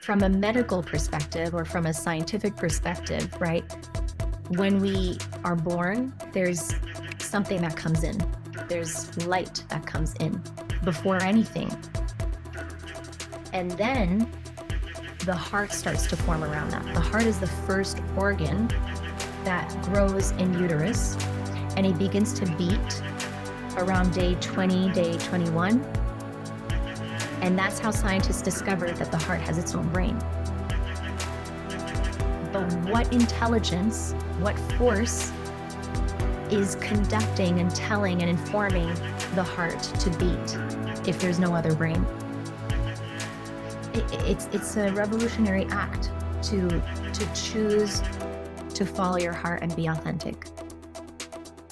from a medical perspective or from a scientific perspective, right? When we are born, there's something that comes in. There's light that comes in before anything. And then the heart starts to form around that. The heart is the first organ that grows in uterus, and it begins to beat around day 20, day 21. And that's how scientists discovered that the heart has its own brain. But what intelligence, what force is conducting and telling and informing the heart to beat if there's no other brain? It's a revolutionary act to choose to follow your heart and be authentic.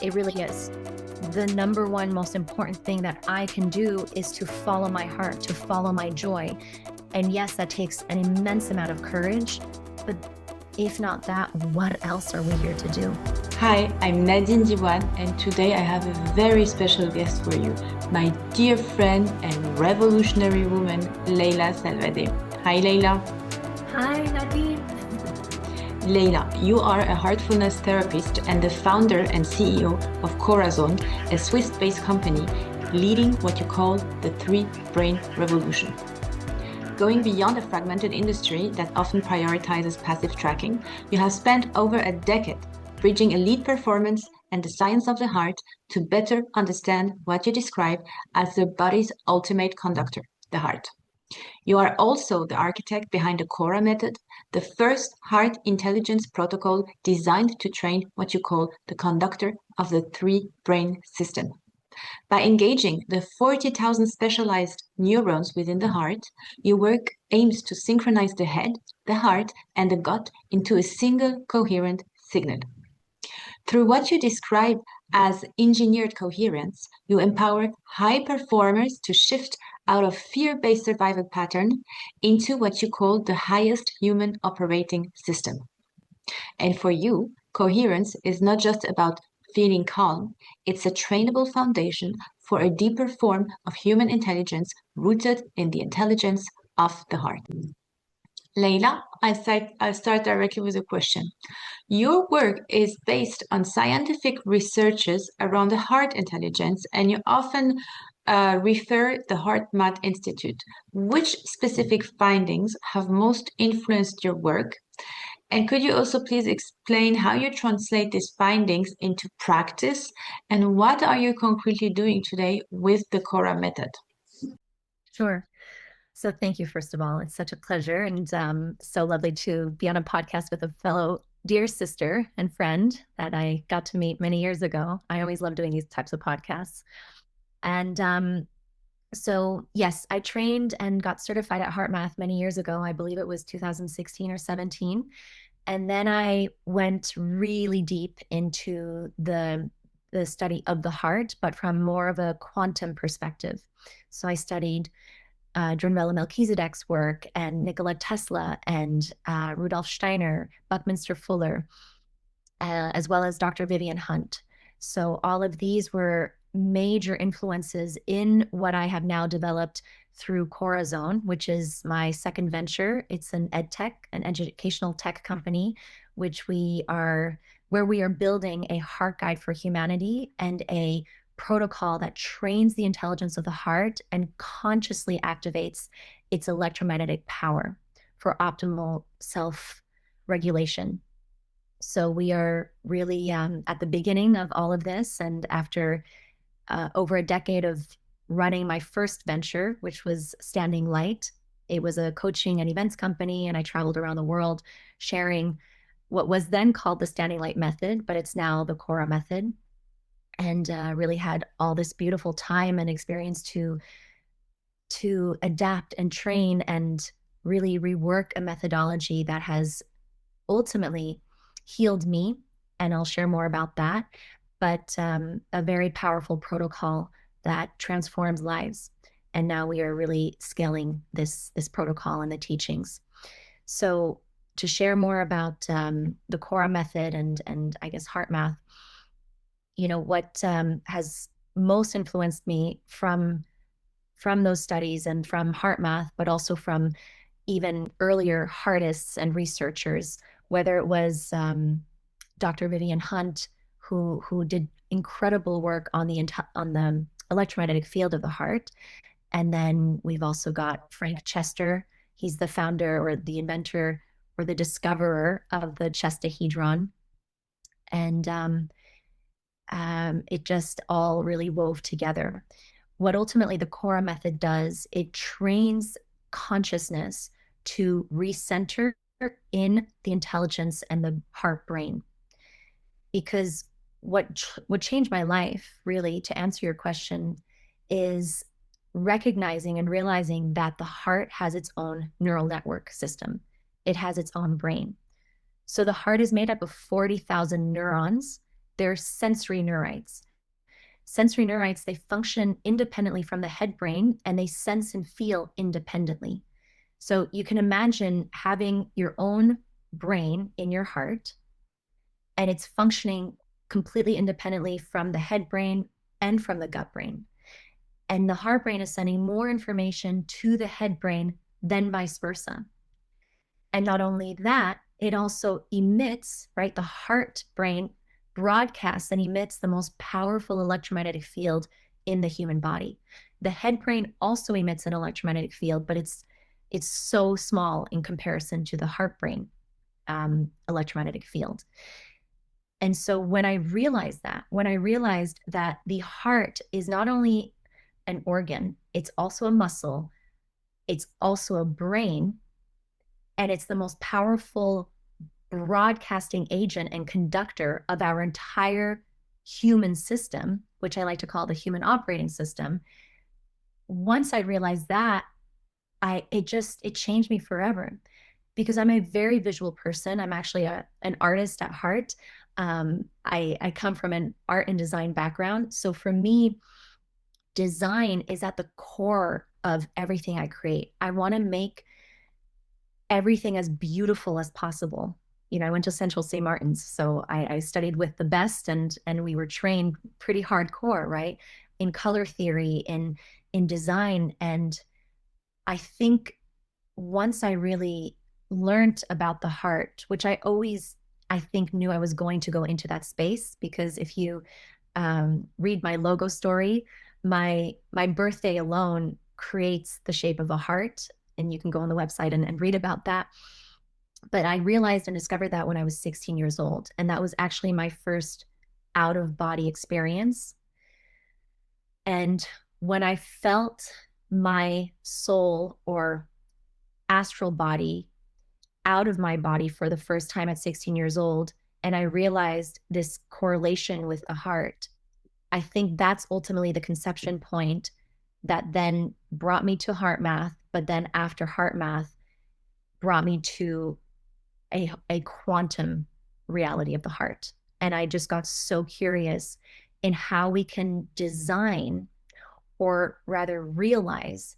It really is. The number one most important thing that I can do is to follow my heart, to follow my joy. And yes, that takes an immense amount of courage, but if not that, what else are we here to do? Hi, I'm Nadine Diwan, and today I have a very special guest for you, my dear friend and revolutionary woman, Leyla Salvadé. Hi, Leyla. Hi, Nadine. Leila, you are a heartfulness therapist and the founder and CEO of Cora, a Swiss-based company leading what you call the three-brain revolution. Going beyond a fragmented industry that often prioritizes passive tracking, you have spent over a decade bridging elite performance and the science of the heart to better understand what you describe as the body's ultimate conductor, the heart. You are also the architect behind the Kora method, the first heart intelligence protocol designed to train what you call the conductor of the three-brain system. By engaging the 40,000 specialized neurons within the heart, your work aims to synchronize the head, the heart, and the gut into a single coherent signal. Through what you describe as engineered coherence, you empower high performers to shift out of fear-based survival pattern into what you call the highest human operating system. And for you, coherence is not just about feeling calm, it's a trainable foundation for a deeper form of human intelligence rooted in the intelligence of the heart. Leila, I'll start directly with a question. Your work is based on scientific researches around the heart intelligence, and you often refer the HeartMath Institute. Which specific findings have most influenced your work? And could you also please explain how you translate these findings into practice, and what are you concretely doing today with the Cora method? Sure. So thank you, first of all. It's such a pleasure and so lovely to be on a podcast with a fellow dear sister and friend that I got to meet many years ago. I always love doing these types of podcasts. And so, yes, I trained and got certified at HeartMath many years ago. I believe it was 2016 or 17. And then I went really deep into the study of the heart, but from more of a quantum perspective. So I studied Drunvalo Melchizedek's work and Nikola Tesla and Rudolf Steiner, Buckminster Fuller, as well as Dr. Vivian Hunt. So all of these were major influences in what I have now developed through Cora, which is my second venture. It's an ed tech, an educational tech company, where we are building a heart guide for humanity and a protocol that trains the intelligence of the heart and consciously activates its electromagnetic power for optimal self-regulation. So we are really at the beginning of all of this. And after over a decade of running my first venture, which was Standing Light, it was a coaching and events company. And I traveled around the world sharing what was then called the Standing Light method, but it's now the Cora method. And really had all this beautiful time and experience to adapt and train and really rework a methodology that has ultimately healed me. And I'll share more about that. But a very powerful protocol that transforms lives. And now we are really scaling this protocol and the teachings. So to share more about the Cora method and I guess HeartMath, what has most influenced me from those studies and from HeartMath, but also from even earlier heartists and researchers, whether it was Dr. Vivian Hunt, who did incredible work on the electromagnetic field of the heart. And then we've also got Frank Chester. He's the founder or the inventor or the discoverer of the chestahedron. And it just all really wove together. What ultimately the Cora method does, it trains consciousness to recenter in the intelligence and the heart brain. Because what changed my life, really, to answer your question, is recognizing and realizing that the heart has its own neural network system. It has its own brain. So the heart is made up of 40,000 neurons. They're sensory neurites. Sensory neurites, they function independently from the head brain, and they sense and feel independently. So you can imagine having your own brain in your heart, and it's functioning completely independently from the head brain and from the gut brain. And the heart brain is sending more information to the head brain than vice versa. And not only that, it also emits, right? The heart brain broadcasts and emits the most powerful electromagnetic field in the human body. The head brain also emits an electromagnetic field, but it's so small in comparison to the heart brain electromagnetic field. And so when I realized that the heart is not only an organ, it's also a muscle, it's also a brain, and it's the most powerful broadcasting agent and conductor of our entire human system, which I like to call the human operating system. Once I realized that, it changed me forever, because I'm a very visual person. I'm actually an artist at heart. I come from an art and design background. So for me, design is at the core of everything I create. I want to make everything as beautiful as possible. I went to Central St. Martin's, so I studied with the best, and we were trained pretty hardcore, right, in color theory, in design. And I think once I really learned about the heart, which I always, I think, knew I was going to go into that space, because if you read my logo story, my birthday alone creates the shape of a heart, and you can go on the website and read about that. But I realized and discovered that when I was 16 years old, and that was actually my first out-of-body experience. And when I felt my soul or astral body out of my body for the first time at 16 years old, and I realized this correlation with the heart, I think that's ultimately the conception point that then brought me to heart math, but then after heart math brought me to a quantum reality of the heart. And I just got so curious in how we can design, or rather realize,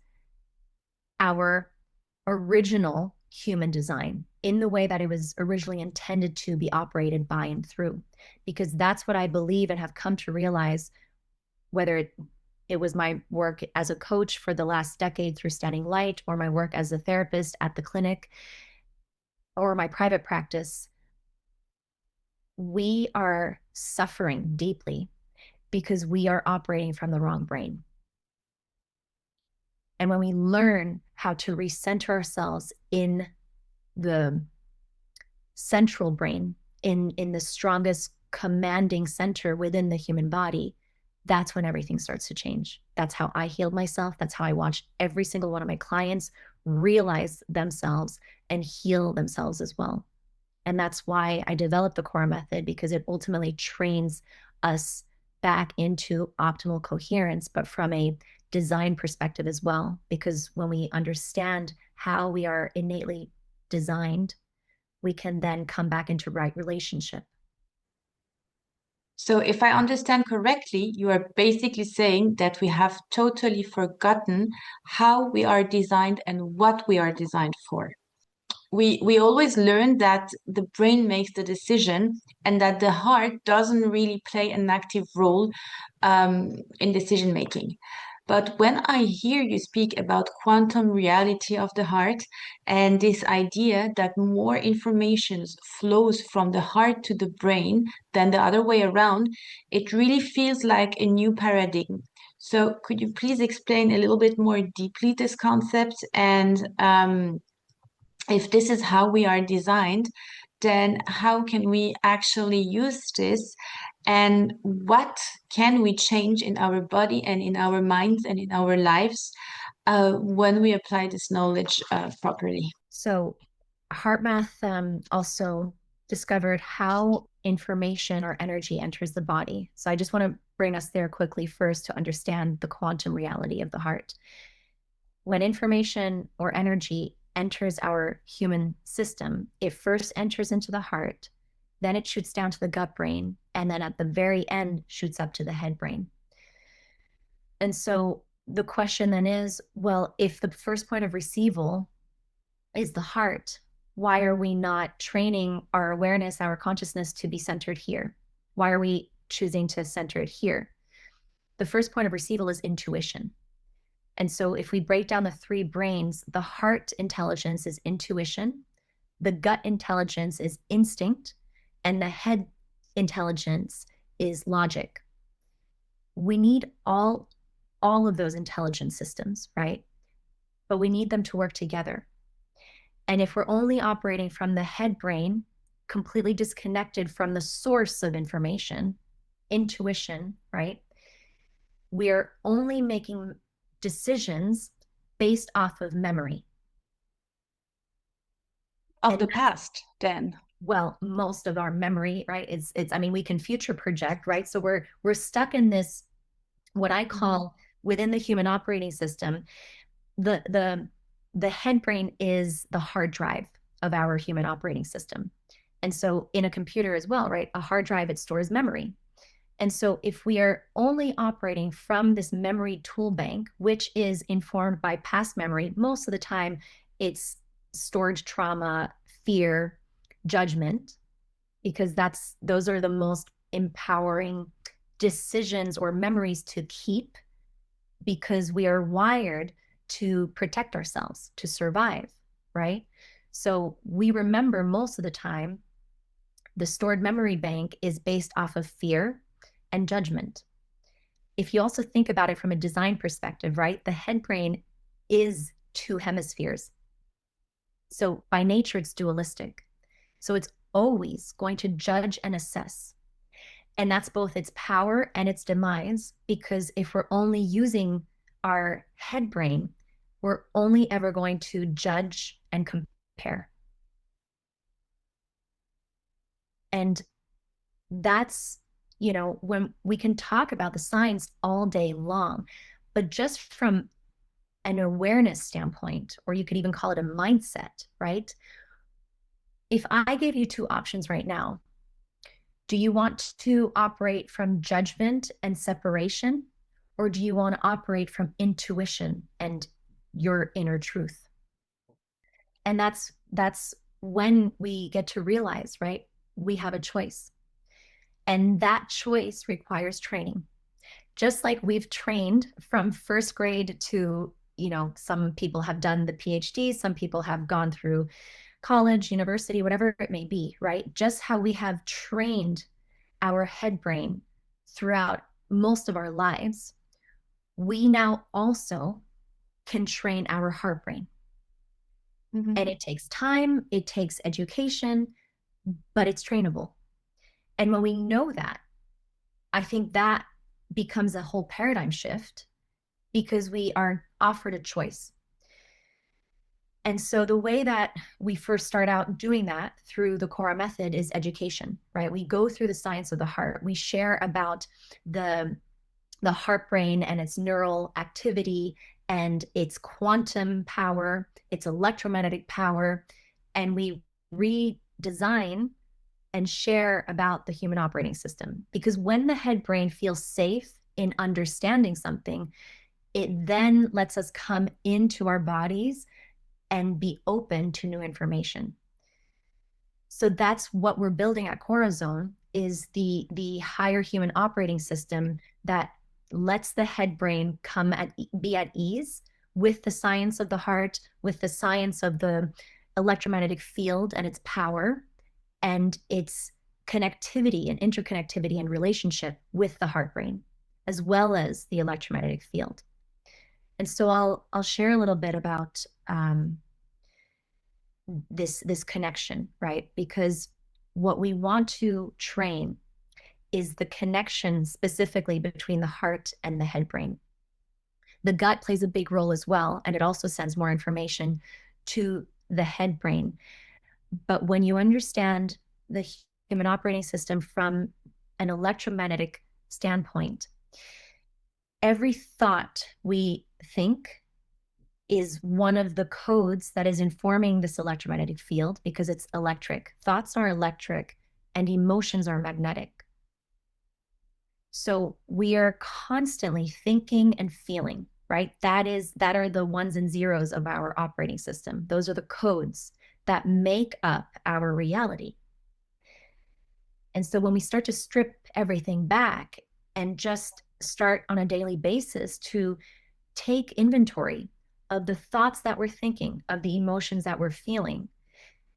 our original human design in the way that it was originally intended to be operated by and through. Because that's what I believe and have come to realize, whether it was my work as a coach for the last decade through Standing Light, or my work as a therapist at the clinic, or my private practice. We are suffering deeply because we are operating from the wrong brain. And when we learn how to recenter ourselves in the central brain, in the strongest commanding center within the human body, that's when everything starts to change. That's how I healed myself. That's how I watched every single one of my clients realize themselves and heal themselves as well. And that's why I developed the Cora method, because it ultimately trains us back into optimal coherence, but from a design perspective as well. Because when we understand how we are innately designed, we can then come back into right relationship. So, if I understand correctly, you are basically saying that we have totally forgotten how we are designed and what we are designed for. We always learn that the brain makes the decision and that the heart doesn't really play an active role in decision making. But when I hear you speak about quantum reality of the heart and this idea that more information flows from the heart to the brain than the other way around, it really feels like a new paradigm. So could you please explain a little bit more deeply this concept and if this is how we are designed, then how can we actually use this? And what can we change in our body and in our minds and in our lives when we apply this knowledge properly? So HeartMath also discovered how information or energy enters the body. So I just want to bring us there quickly first to understand the quantum reality of the heart. When information or energy enters our human system, it first enters into the heart, then it shoots down to the gut brain, and then at the very end shoots up to the head brain. And so the question then is, well, if the first point of receival is the heart, why are we not training our awareness, our consciousness to be centered here? Why are we choosing to center it here? The first point of receival is intuition. And so if we break down the three brains, the heart intelligence is intuition, the gut intelligence is instinct, and the head intelligence is logic. We need all of those intelligence systems, right? But we need them to work together. And if we're only operating from the head brain, completely disconnected from the source of information, intuition, right? We're only making decisions based off of memory. Of the past, then. Well, most of our memory, right? I mean, we can future project, right? So we're stuck in this, what I call within the human operating system, the head brain is the hard drive of our human operating system. And so in a computer as well, right? A hard drive, it stores memory. And so if we are only operating from this memory tool bank, which is informed by past memory, most of the time it's storage trauma, fear, judgment, because those are the most empowering decisions or memories to keep, because we are wired to protect ourselves, to survive, right? So we remember most of the time the stored memory bank is based off of fear and judgment. If you also think about it from a design perspective, right? The head brain is two hemispheres. So by nature, it's dualistic. So it's always going to judge and assess. And that's both its power and its demise, because if we're only using our head brain, we're only ever going to judge and compare. And that's, when we can talk about the science all day long, but just from an awareness standpoint, or you could even call it a mindset, right? If I gave you two options right now, do you want to operate from judgment and separation, or do you want to operate from intuition and your inner truth? And that's when we get to realize, right? We have a choice. And that choice requires training. Just like we've trained from first grade to, some people have done the PhD, some people have gone through college, university, whatever it may be, right? Just how we have trained our head brain throughout most of our lives, we now also can train our heart brain. Mm-hmm. And it takes time, it takes education, but it's trainable. And when we know that, I think that becomes a whole paradigm shift, because we are offered a choice. And so the way that we first start out doing that through the Cora method is education, right? We go through the science of the heart. We share about the heart brain and its neural activity and its quantum power, its electromagnetic power, and we redesign and share about the human operating system. Because when the head brain feels safe in understanding something, it then lets us come into our bodies and be open to new information. So that's what we're building at Corazon, is the higher human operating system that lets the head brain be at ease with the science of the heart, with the science of the electromagnetic field and its power and its connectivity and interconnectivity and relationship with the heart brain, as well as the electromagnetic field. And so I'll share a little bit about this connection, right? Because what we want to train is the connection specifically between the heart and the head brain. The gut plays a big role as well, and it also sends more information to the head brain. But when you understand the human operating system from an electromagnetic standpoint, every thought we think is one of the codes that is informing this electromagnetic field because it's electric. Thoughts are electric and emotions are magnetic. So we are constantly thinking and feeling, right? That are the ones and zeros of our operating system. Those are the codes that make up our reality. And so when we start to strip everything back and just start on a daily basis to take inventory of the thoughts that we're thinking, of the emotions that we're feeling,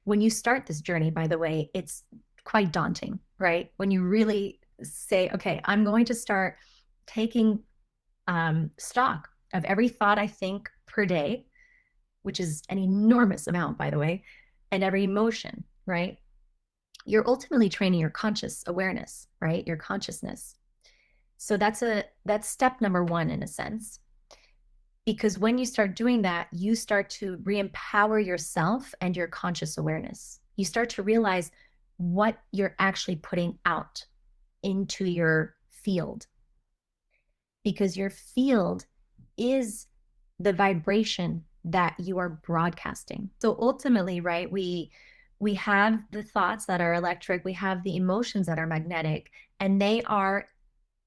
when you start this journey, by the way, it's quite daunting, right? When you really say, okay, I'm going to start taking stock of every thought I think per day, which is an enormous amount, by the way, and every emotion, right? You're ultimately training your conscious awareness, right? Your consciousness. So that's step number one in a sense. Because when you start doing that, you start to re-empower yourself and your conscious awareness. You start to realize what you're actually putting out into your field. Because your field is the vibration that you are broadcasting. So ultimately, right, we have the thoughts that are electric, we have the emotions that are magnetic, and they are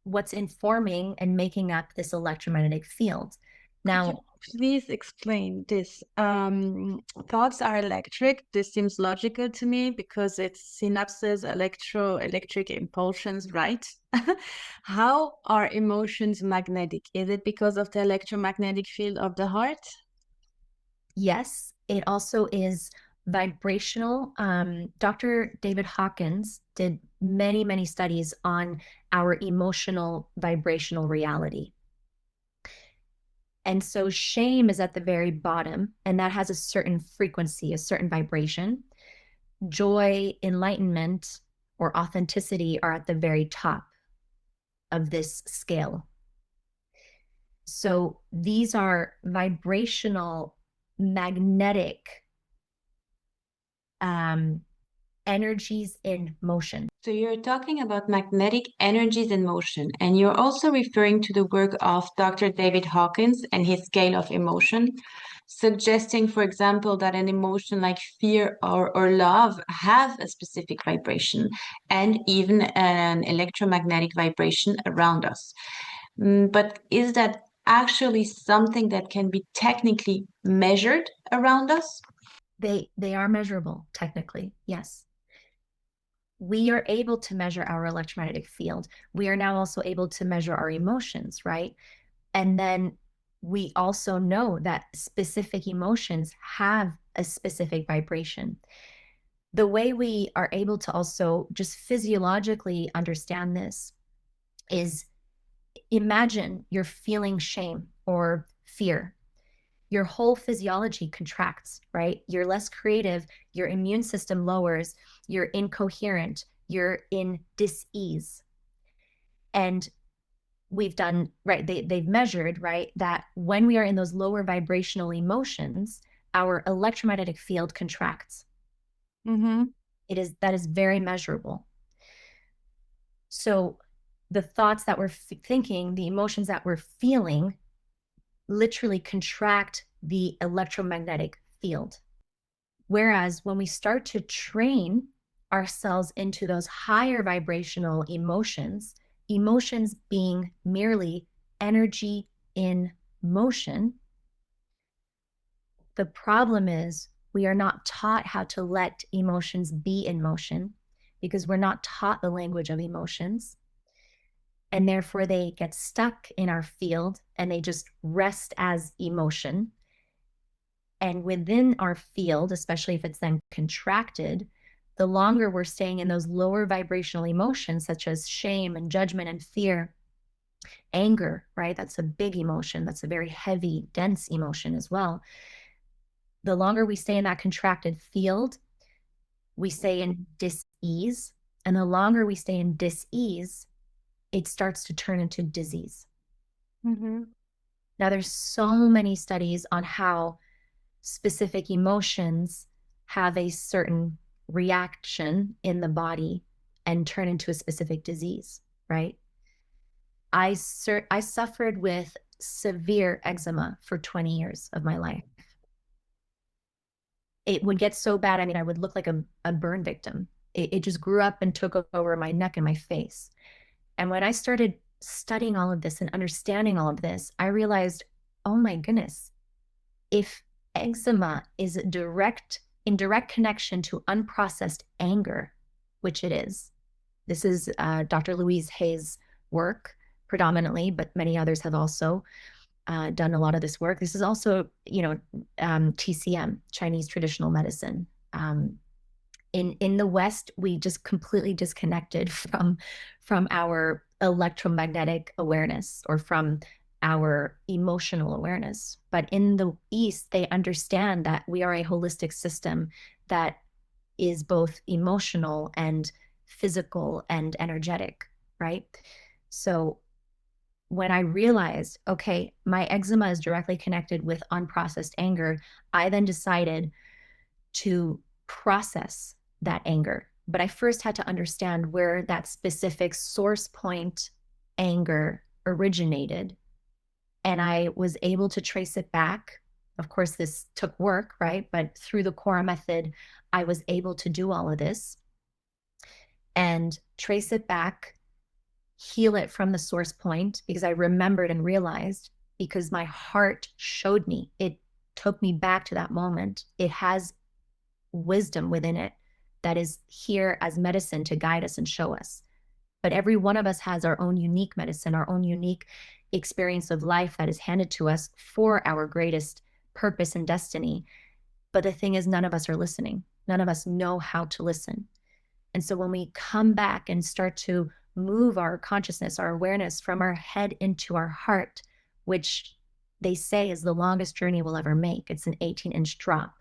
what's informing and making up this electromagnetic field. Could you Now, please explain this? Thoughts are electric. This seems logical to me because it's synapses, electric impulsions, right? How are emotions magnetic? Is it because of the electromagnetic field of the heart? yes, it also is vibrational. Dr. David Hawkins did many, many studies on our emotional vibrational reality. And so shame is at the very bottom, and that has a certain frequency, a certain vibration. Joy, enlightenment, or authenticity are at the very top of this scale. So these are vibrational, magnetic energies in motion. So you're talking about magnetic energies in motion, and you're also referring to the work of Dr. David Hawkins and his scale of emotion, suggesting, for example, that an emotion like fear or love have a specific vibration and even an electromagnetic vibration around us. But is that actually something that can be technically measured around us? They are measurable, technically, yes. We are able to measure our electromagnetic field. We are now also able to measure our emotions, right? And then we also know that specific emotions have a specific vibration. The way we are able to also just physiologically understand this is, imagine you're feeling shame or fear. Your whole physiology contracts, right? You're less creative, your immune system lowers, you're incoherent, you're in dis-ease. And we've done, right, they've measured, right, that when we are in those lower vibrational emotions, our electromagnetic field contracts. Mm-hmm. That is very measurable. So the thoughts that we're thinking, the emotions that we're feeling, literally contract the electromagnetic field. Whereas when we start to train ourselves into those higher vibrational emotions, emotions being merely energy in motion, the problem is we are not taught how to let emotions be in motion because we're not taught the language of emotions. and therefore they get stuck in our field and they just rest as emotion. And within our field, especially if it's then contracted, the longer we're staying in those lower vibrational emotions, such as shame and judgment and fear, anger, right? That's a big emotion. That's a very heavy, dense emotion as well. The longer we stay in that contracted field, we stay in dis-ease. And the longer we stay in dis-ease, it starts to turn into disease. Mm-hmm. Now, there's so many studies on how specific emotions have a certain reaction in the body and turn into a specific disease, right? I suffered with severe eczema for 20 years of my life. It would get so bad, I mean, I would look like a burn victim. It just grew up and took over my neck and my face. And when I started studying all of this and understanding all of this, I realized, oh my goodness, if eczema is in direct connection to unprocessed anger, which it is, this is Dr. Louise Hay's work predominantly, but many others have also done a lot of this work. This is also, TCM, Chinese traditional medicine. In the West, we just completely disconnected from our electromagnetic awareness or from our emotional awareness. But in the East, they understand that we are a holistic system that is both emotional and physical and energetic, right? So when I realized, okay, my eczema is directly connected with unprocessed anger, I then decided to process that anger. But I first had to understand where that specific source point anger originated. And I was able to trace it back. Of course, this took work, right? But through the Cora method, I was able to do all of this and trace it back, heal it from the source point, because I remembered and realized, because my heart showed me, it took me back to that moment. It has wisdom within it that is here as medicine to guide us and show us. But every one of us has our own unique medicine, our own unique experience of life that is handed to us for our greatest purpose and destiny. But the thing is, none of us are listening. None of us know how to listen. And so when we come back and start to move our consciousness, our awareness from our head into our heart, which they say is the longest journey we'll ever make. It's an 18-inch drop.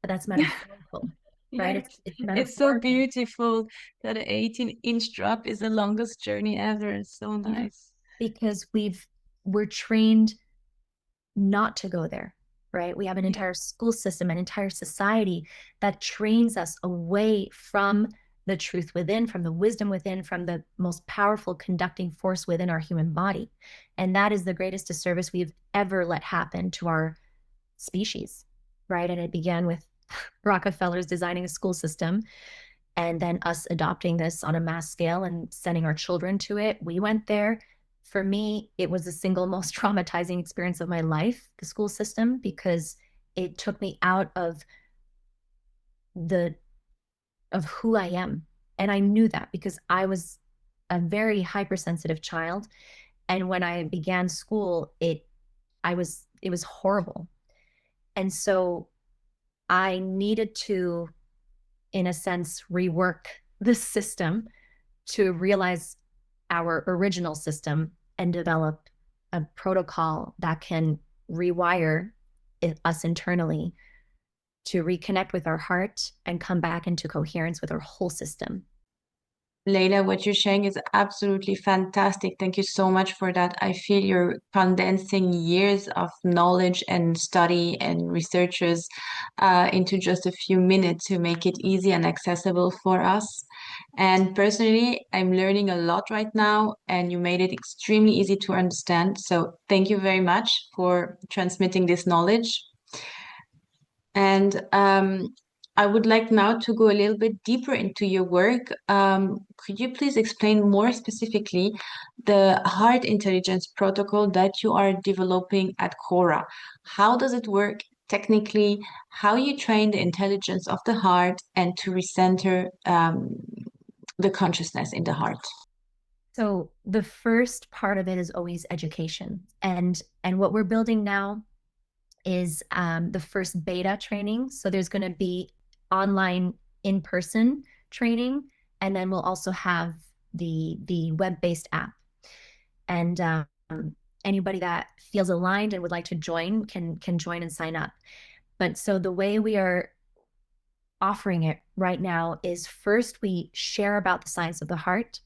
But that's metaphorical, right? Yeah, It's it's so metaphorical. beautiful that an 18-inch drop is the longest journey ever. It's so Yeah, nice. because we're trained not to go there, right? We have an Yeah. entire school system, an entire society that trains us away from the truth within, from the wisdom within, from the most powerful conducting force within our human body. And that is the greatest disservice we've ever let happen to our species, right? And it began with Rockefeller's designing a school system and then us adopting this on a mass scale and sending our children to it. We went there. For me, it was the single most traumatizing experience of my life, the school system, because it took me out of who I am. And I knew that because I was a very hypersensitive child. And when I began school, it was horrible. And so I needed to, in a sense, rework the system to realize our original system and develop a protocol that can rewire us internally to reconnect with our heart and come back into coherence with our whole system. Leila, what you're sharing is absolutely fantastic. Thank you so much for that. I feel you're condensing years of knowledge and study and researchers into just a few minutes to make it easy and accessible for us. And personally, I'm learning a lot right now, and you made it extremely easy to understand. So thank you very much for transmitting this knowledge. And I would like now to go a little bit deeper into your work. Could you please explain more specifically the heart intelligence protocol that you are developing at Cora? How does it work technically? How you train the intelligence of the heart and to recenter the consciousness in the heart? So the first part of it is always education. And what we're building now is the first beta training. So there's going to be online in-person training, and then we'll also have the web-based app. And anybody that feels aligned and would like to join can join and sign up. But so the way we are offering it right now is first we share about the science of the heart,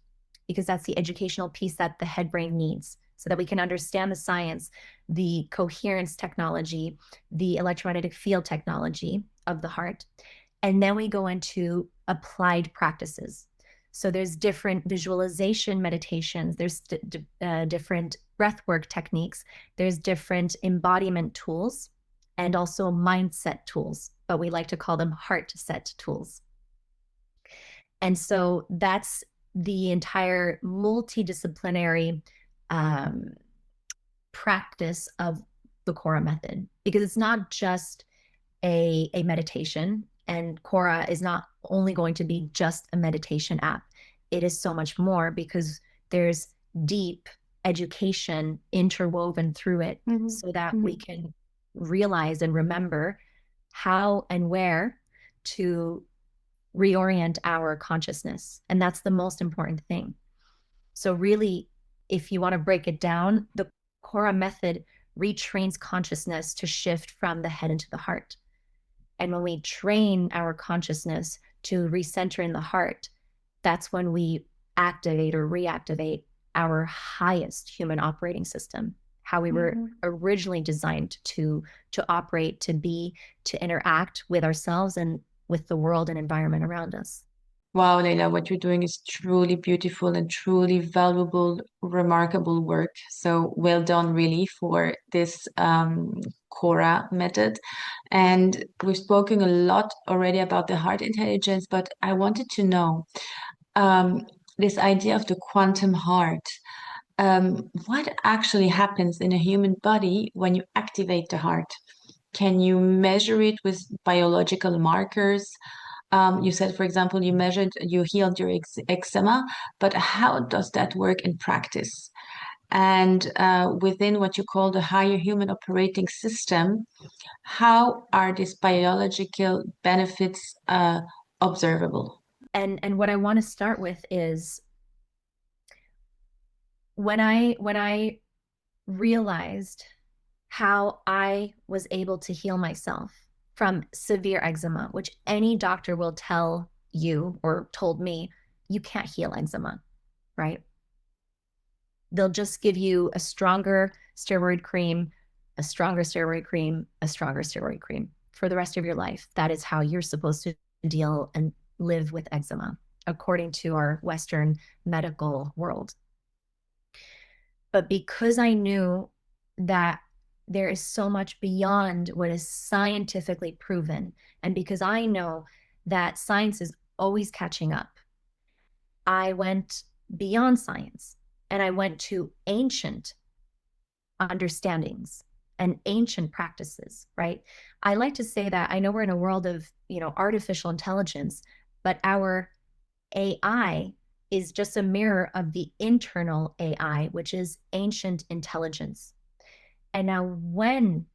because that's the educational piece that the head brain needs so that we can understand the science, the coherence technology, the electromagnetic field technology of the heart. And then we go into applied practices. So there's different visualization meditations, there's different breathwork techniques, there's different embodiment tools, and also mindset tools, but we like to call them heart set tools. And so that's the entire multidisciplinary practice of the Cora method, because it's not just a meditation, and Cora is not only going to be just a meditation app. It is so much more, because there's deep education interwoven through it, so that we can realize and remember how and where to reorient our consciousness. And that's the most important thing. So really, if you want to break it down, the Cora method retrains consciousness to shift from the head into the heart. And when we train our consciousness to recenter in the heart, that's when we activate or reactivate our highest human operating system, how we were originally designed to operate, to be, to interact with ourselves and with the world and environment around us. Wow, Leila, what you're doing is truly beautiful and truly valuable, remarkable work. So well done, really, for this Cora method. And we've spoken a lot already about the heart intelligence, but I wanted to know this idea of the quantum heart. What actually happens in a human body when you activate the heart? Can you measure it with biological markers? You said, for example, you healed your eczema, but how does that work in practice? And within what you call the higher human operating system, how are these biological benefits observable? And what I want to start with is when I realized how I was able to heal myself from severe eczema, which any doctor will tell you or told me, you can't heal eczema, right? They'll just give you a stronger steroid cream, a stronger steroid cream, a stronger steroid cream for the rest of your life. That is how you're supposed to deal and live with eczema, according to our Western medical world. But because I knew that there is so much beyond what is scientifically proven, and because I know that science is always catching up, I went beyond science and I went to ancient understandings and ancient practices, right? I like to say that I know we're in a world of, artificial intelligence, but our AI is just a mirror of the internal AI, which is ancient intelligence. And now, when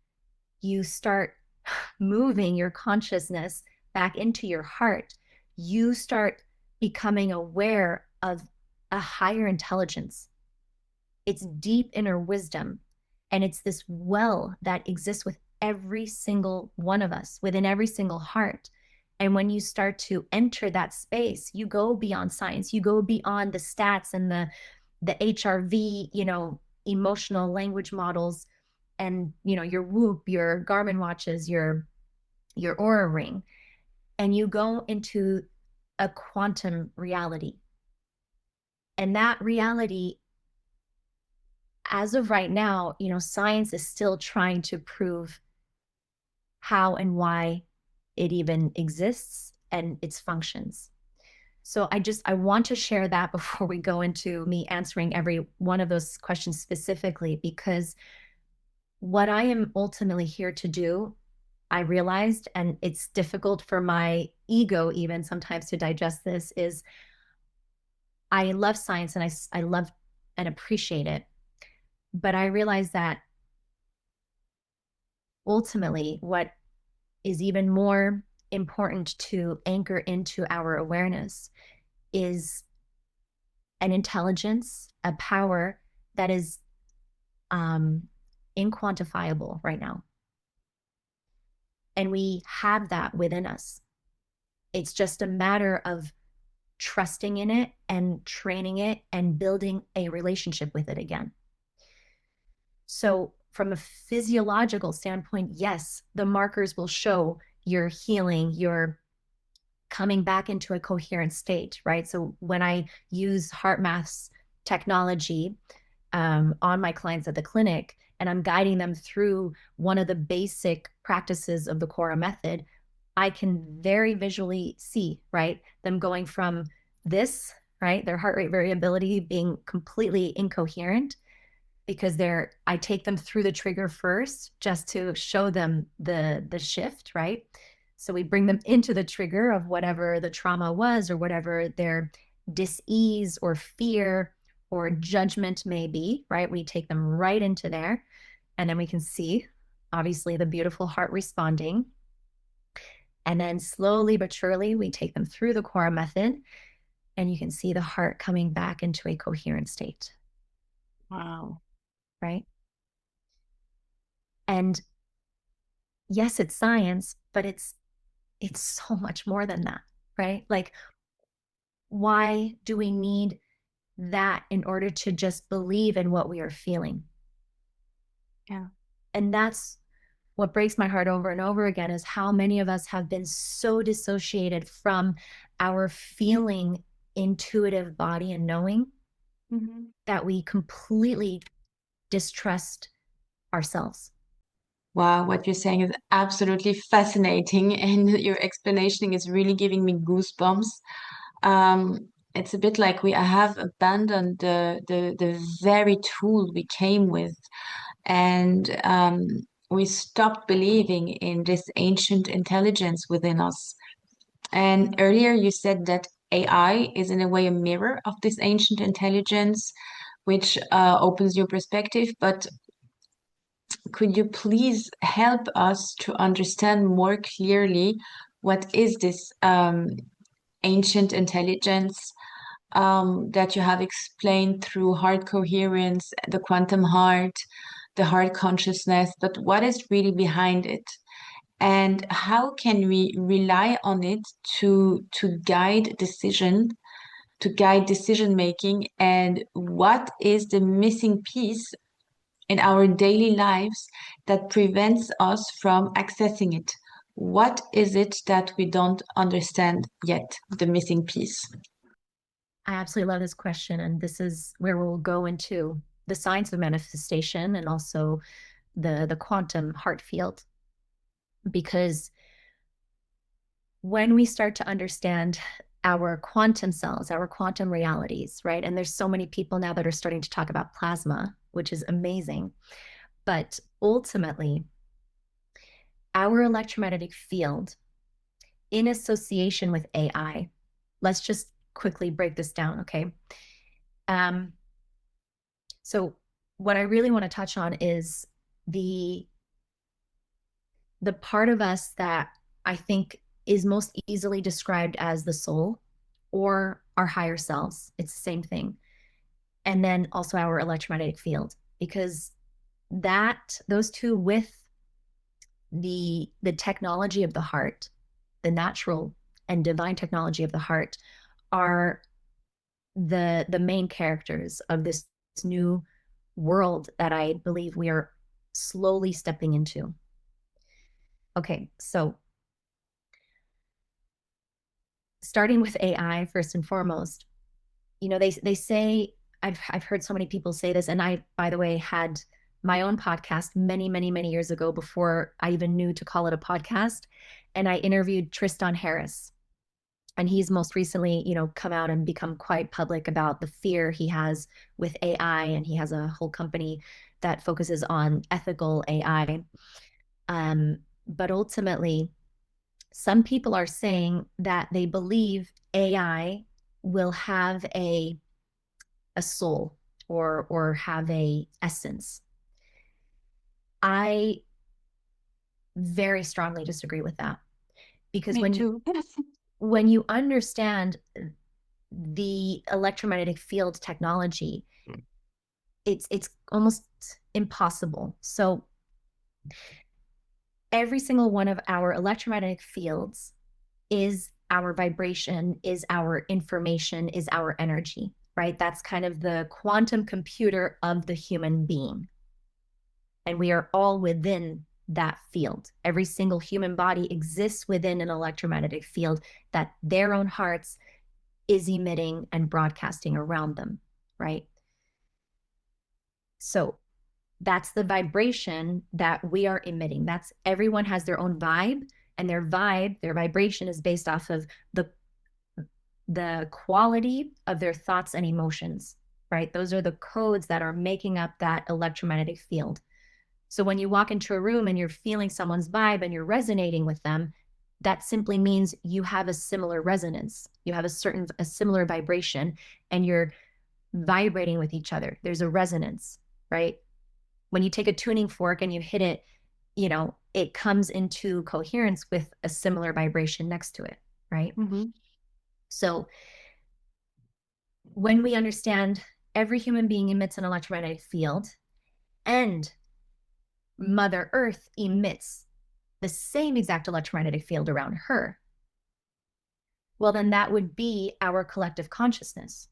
you start moving your consciousness back into your heart, you start becoming aware of a higher intelligence. It's deep inner wisdom. And it's this well that exists with every single one of us, within every single heart. And when you start to enter that space, you go beyond science, you go beyond the stats and the HRV, emotional language models, and your Whoop, your Garmin watches, your Aura ring, and you go into a quantum reality. And that reality, as of right now, science is still trying to prove how and why it even exists and its functions. So I want to share that before we go into me answering every one of those questions specifically, because what I am ultimately here to do, I realized, and it's difficult for my ego even sometimes to digest this, is I love science and I love and appreciate it. But I realize that ultimately what is even more important to anchor into our awareness is an intelligence, a power that is inquantifiable right now. And we have that within us. It's just a matter of trusting in it and training it and building a relationship with it again. So, from a physiological standpoint, yes, the markers will show you're healing, you're coming back into a coherent state, right? So, when I use heart maths technology on my clients at the clinic, and I'm guiding them through one of the basic practices of the Cora method, I can very visually see, right, them going from this, right, their heart rate variability being completely incoherent, because I take them through the trigger first just to show them the shift, right? So we bring them into the trigger of whatever the trauma was or whatever their dis-ease or fear or judgment may be, right? We take them right into there, and then we can see obviously the beautiful heart responding. And then slowly but surely we take them through the Cora method, and you can see the heart coming back into a coherent state. Wow. Right? And yes, it's science, but it's so much more than that, right? Like, why do we need that in order to just believe in what we are feeling? Yeah. And that's what breaks my heart over and over again, is how many of us have been so dissociated from our feeling intuitive body and knowing that we completely distrust ourselves. Wow, what you're saying is absolutely fascinating, and your explanation is really giving me goosebumps. It's a bit like we have abandoned the very tool we came with, and we stopped believing in this ancient intelligence within us. And earlier you said that AI is in a way a mirror of this ancient intelligence, which opens your perspective. But could you please help us to understand more clearly what is this ancient intelligence that you have explained through heart coherence, the quantum heart, the heart consciousness, but what is really behind it? And how can we rely on it to guide decision making, and what is the missing piece in our daily lives that prevents us from accessing it? What is it that we don't understand yet, the missing piece? I absolutely love this question. And this is where we'll go into the science of manifestation and also the quantum heart field. Because when we start to understand our quantum cells, our quantum realities, right? And there's so many people now that are starting to talk about plasma, which is amazing. But ultimately, our electromagnetic field in association with AI, let's just quickly break this down, okay? So what I really want to touch on is the part of us that I think is most easily described as the soul or our higher selves. It's the same thing. And then also our electromagnetic field, because those two with the technology of the heart, the natural and divine technology of the heart, are the main characters of this new world that I believe we are slowly stepping into. Okay, so starting with AI first and foremost, they say, I've heard so many people say this, and I, by the way, had my own podcast many, many, many years ago before I even knew to call it a podcast, and I interviewed Tristan Harris, and he's most recently, come out and become quite public about the fear he has with AI, and he has a whole company that focuses on ethical AI. But ultimately, some people are saying that they believe AI will have a a soul or have a essence. I very strongly disagree with that, because Me too. when you understand the electromagnetic field technology, it's almost impossible. So every single one of our electromagnetic fields is our vibration, is our information, is our energy, right? That's kind of the quantum computer of the human being. And we are all within that field. Every single human body exists within an electromagnetic field that their own hearts is emitting and broadcasting around them, right? So that's the vibration that we are emitting. That's, everyone has their own vibe, and their vibration is based off of the quality of their thoughts and emotions, right? Those are the codes that are making up that electromagnetic field. So when you walk into a room and you're feeling someone's vibe and you're resonating with them, that simply means you have a similar resonance. You have a similar vibration, and you're vibrating with each other. There's a resonance, right? When you take a tuning fork and you hit it, it comes into coherence with a similar vibration next to it, right? Mm-hmm. So when we understand every human being emits an electromagnetic field, and Mother Earth emits the same exact electromagnetic field around her, well, then that would be our collective consciousness.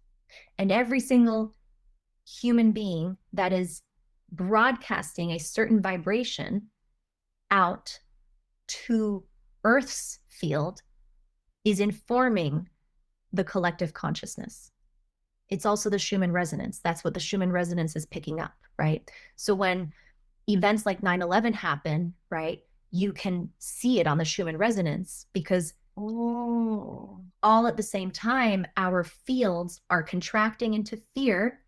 And every single human being that is broadcasting a certain vibration out to Earth's field is informing the collective consciousness. It's also the Schumann resonance. That's what the Schumann resonance is picking up, right? So when events like 9/11 happen, right, you can see it on the Schumann resonance, because all at the same time, our fields are contracting into fear,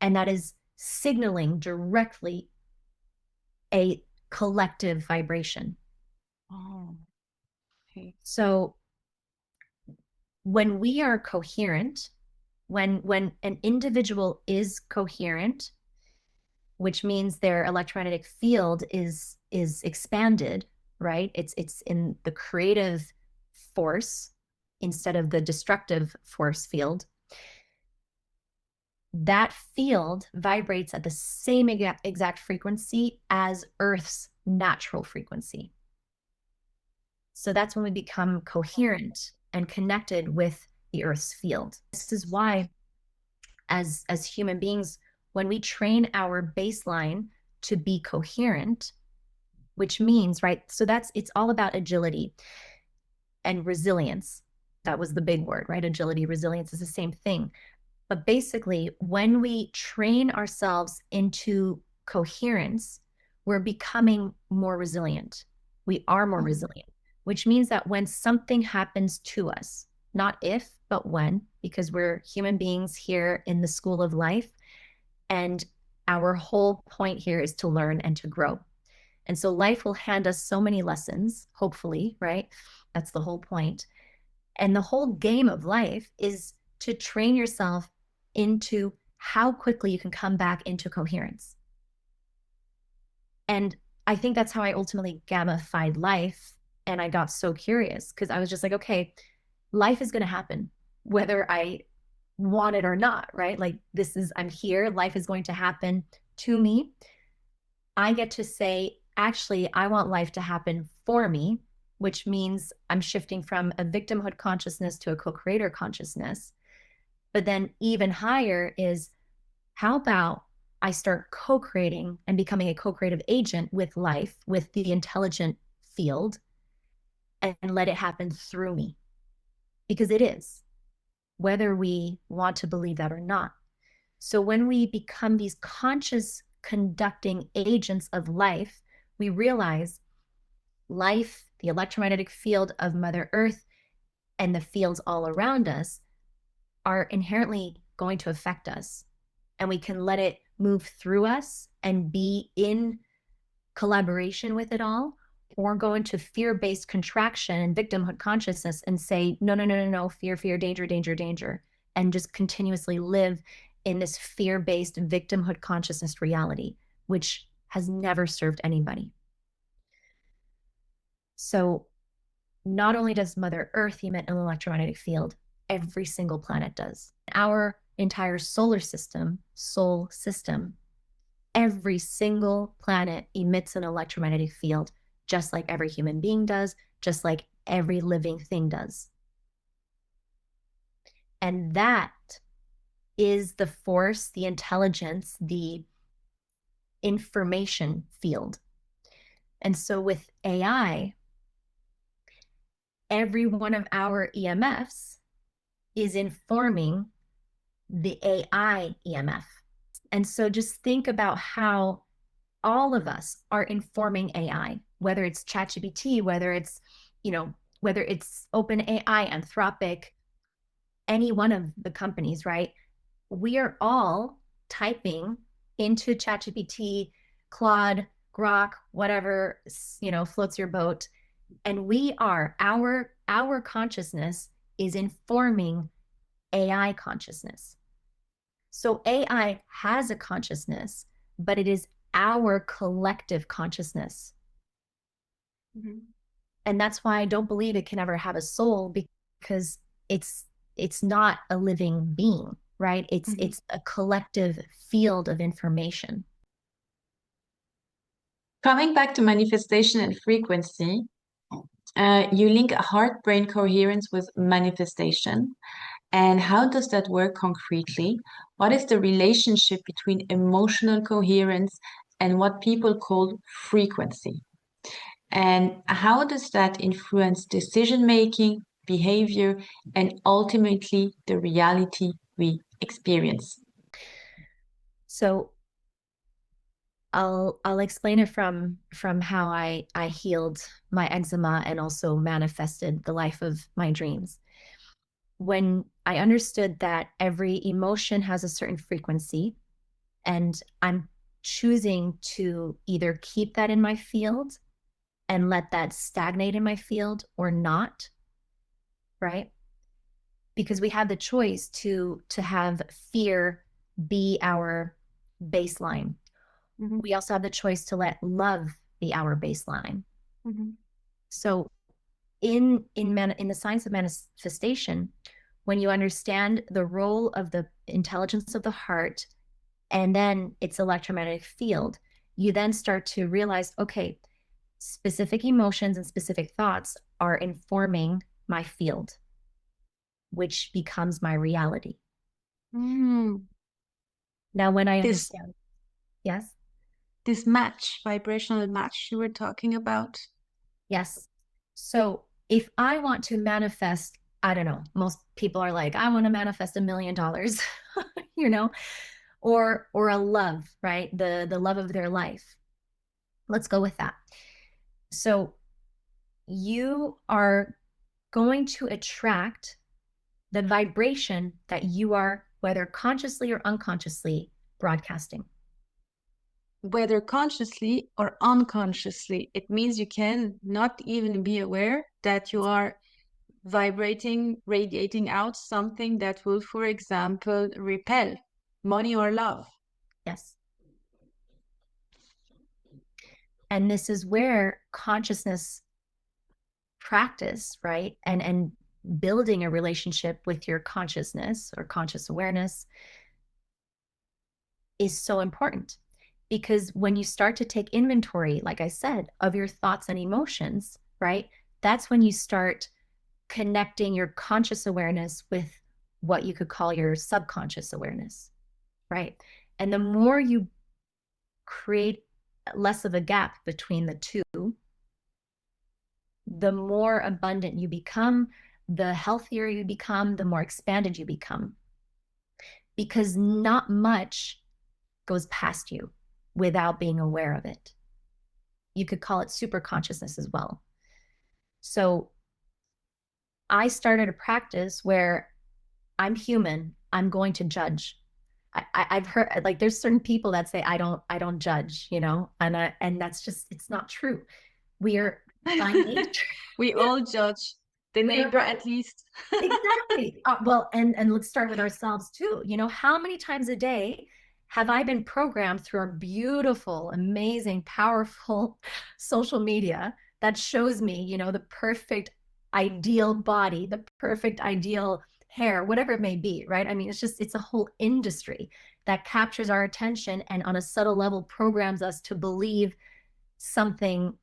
and that is signaling directly a collective vibration. Oh, okay. So when we are coherent, when an individual is coherent, which means their electromagnetic field is expanded, right? It's in the creative force instead of the destructive force field. That field vibrates at the same exact frequency as Earth's natural frequency. So that's when we become coherent and connected with the Earth's field. This is why, as human beings, when we train our baseline to be coherent, which means, right, so it's all about agility and resilience. That was the big word, right? Agility, resilience is the same thing. But basically, when we train ourselves into coherence, we're becoming more resilient. We are more resilient, which means that when something happens to us, not if, but when, because we're human beings here in the school of life, and our whole point here is to learn and to grow. And so life will hand us so many lessons, hopefully, right? That's the whole point. And the whole game of life is to train yourself into how quickly you can come back into coherence. And I think that's how I ultimately gamified life. And I got so curious, because I was just like, okay, life is going to happen, whether I want it or not, right? Like, I'm here, life is going to happen to me. I get to say, actually, I want life to happen for me, which means I'm shifting from a victimhood consciousness to a co-creator consciousness. But then even higher is, how about I start co-creating and becoming a co-creative agent with life, with the intelligent field, and let it happen through me? Because it is, whether we want to believe that or not. So when we become these conscious conducting agents of life, we realize life, the electromagnetic field of Mother Earth, and the fields all around us are inherently going to affect us. And we can let it move through us and be in collaboration with it all, or go into fear-based contraction and victimhood consciousness and say, no, no, no, no, no, fear, fear, danger, danger, danger, and just continuously live in this fear-based victimhood consciousness reality, which has never served anybody. So not only does Mother Earth emit an electromagnetic field, every single planet does. Our entire solar system, every single planet emits an electromagnetic field, just like every human being does, just like every living thing does. And that is the force, the intelligence, the information field. And so with AI, every one of our EMFs is informing the AI EMF. And so just think about how all of us are informing AI, whether it's ChatGPT, whether it's OpenAI, Anthropic, any one of the companies, right? We are all typing into ChatGPT, Claude, Grok, whatever, floats your boat. And our consciousness is informing AI consciousness. So AI has a consciousness, but it is our collective consciousness. Mm-hmm. And that's why I don't believe it can ever have a soul, because it's not a living being, right? It's a collective field of information. Coming back to manifestation and frequency, you link a heart-brain coherence with manifestation. And how does that work concretely? What is the relationship between emotional coherence and what people call frequency? And how does that influence decision-making, behavior, and ultimately the reality we experience? So I'll explain it from how I healed my eczema and also manifested the life of my dreams. When I understood that every emotion has a certain frequency, and I'm choosing to either keep that in my field and let that stagnate in my field or not, right? Because we have the choice to have fear be our baseline. Mm-hmm. We also have the choice to let love be our baseline. Mm-hmm. So in the science of manifestation, when you understand the role of the intelligence of the heart and then its electromagnetic field, you then start to realize, okay, specific emotions and specific thoughts are informing my field, which becomes my reality. Mm. Now, when I understand, yes? This vibrational match you were talking about. Yes. So if I want to manifest, I don't know, most people are like, I want to manifest $1 million, or a love, right? The love of their life. Let's go with that. So you are going to attract the vibration that you are, whether consciously or unconsciously, broadcasting. Whether consciously or unconsciously, it means you can not even be aware that you are vibrating, radiating out something that will, for example, repel money or love. Yes. And this is where consciousness practice, right? And building a relationship with your consciousness or conscious awareness is so important, because when you start to take inventory, like I said, of your thoughts and emotions, right? That's when you start connecting your conscious awareness with what you could call your subconscious awareness, right? And the more you create less of a gap between the two, the more abundant you become, the healthier you become, the more expanded you become. Because not much goes past you without being aware of it. You could call it super consciousness as well. So I started a practice where I'm human, I'm going to judge. I've heard, like, there's certain people that say I don't judge, and that's just, it's not true. We are by nature. We all judge. the neighbor at least. Exactly. Well, and let's start with ourselves too. You know, how many times a day have I been programmed through our beautiful, amazing, powerful social media that shows me, you know, the perfect ideal body, the perfect ideal hair, whatever it may be, right? I mean, it's a whole industry that captures our attention and on a subtle level programs us to believe something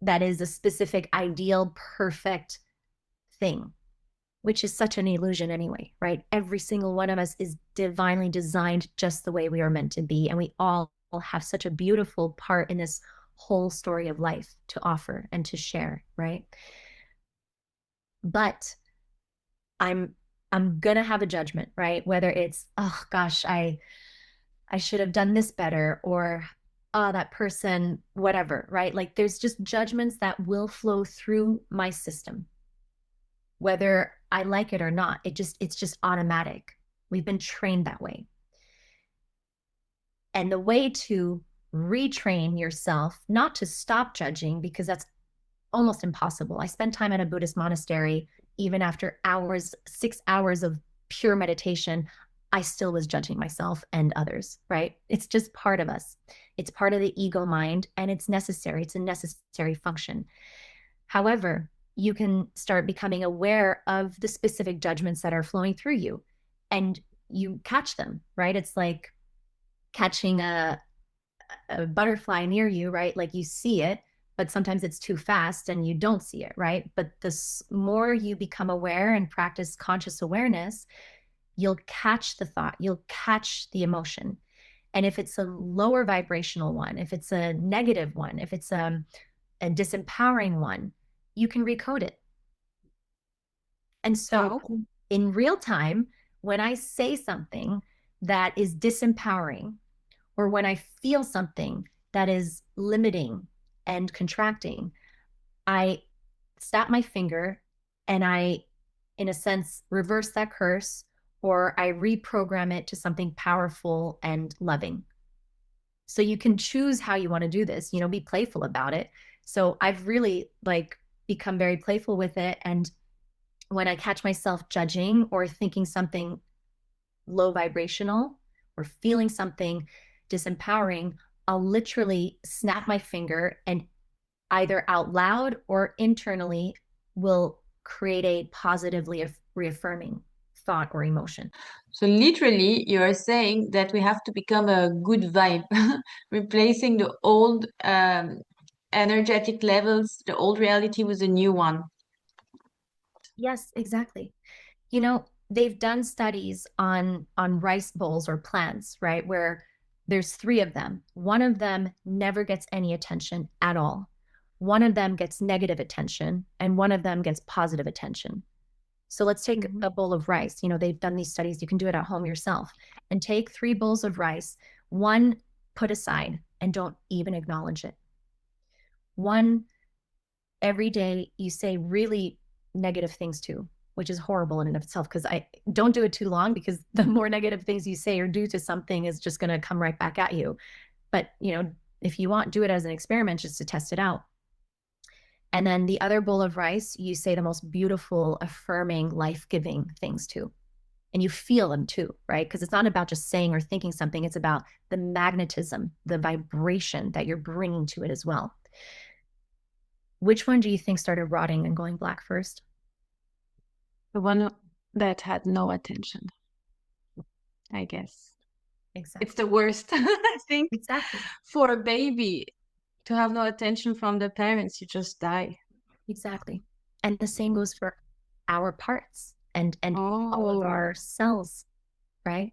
that is a specific, ideal, perfect thing, which is such an illusion anyway, right? Every single one of us is divinely designed just the way we are meant to be. And we all have such a beautiful part in this whole story of life to offer and to share, right? But I'm gonna have a judgment, right? Whether it's, oh gosh, I should have done this better, or oh, that person, whatever, right? Like there's just judgments that will flow through my system, whether I like it or not. It's just automatic. We've been trained that way. And the way to retrain yourself, not to stop judging, because that's almost impossible. I spent time at a Buddhist monastery, even after hours, 6 hours of pure meditation, I still was judging myself and others, right? It's just part of us. It's part of the ego mind, and it's necessary. It's a necessary function. However, you can start becoming aware of the specific judgments that are flowing through you, and you catch them, right? It's like catching a butterfly near you, right? Like you see it, but sometimes it's too fast and you don't see it, right? But the more you become aware and practice conscious awareness, you'll catch the thought, you'll catch the emotion. And if it's a lower vibrational one, if it's a negative one, if it's a disempowering one, you can recode it. And so in real time, when I say something that is disempowering, or when I feel something that is limiting and contracting, I snap my finger and I, in a sense, reverse that curse, or I reprogram it to something powerful and loving. So you can choose how you want to do this, you know, be playful about it. So I've really like become very playful with it. And when I catch myself judging or thinking something low vibrational or feeling something disempowering, I'll literally snap my finger and either out loud or internally will create a positively reaffirming thought or emotion. So literally, you are saying that we have to become a good vibe, replacing the old energetic levels, the old reality with a new one. Yes, exactly. You know, they've done studies on rice bowls or plants, right? Where there's three of them. One of them never gets any attention at all. One of them gets negative attention, and one of them gets positive attention. So let's take a bowl of rice. You know, they've done these studies. You can do it at home yourself. And take 3 bowls of rice. One put aside and don't even acknowledge it. One, every day you say really negative things to, which is horrible in and of itself, because I don't do it too long, because the more negative things you say or do to something is just going to come right back at you. But, you know, if you want, do it as an experiment just to test it out. And then the other bowl of rice, you say the most beautiful, affirming, life-giving things to. And you feel them too, right? Because it's not about just saying or thinking something. It's about the magnetism, the vibration that you're bringing to it as well. Which one do you think started rotting and going black first? The one that had no attention, I guess. Exactly. It's the worst, I think. Exactly. For a baby to have no attention from the parents, you just die. Exactly. And the same goes for our parts and all of our cells, right?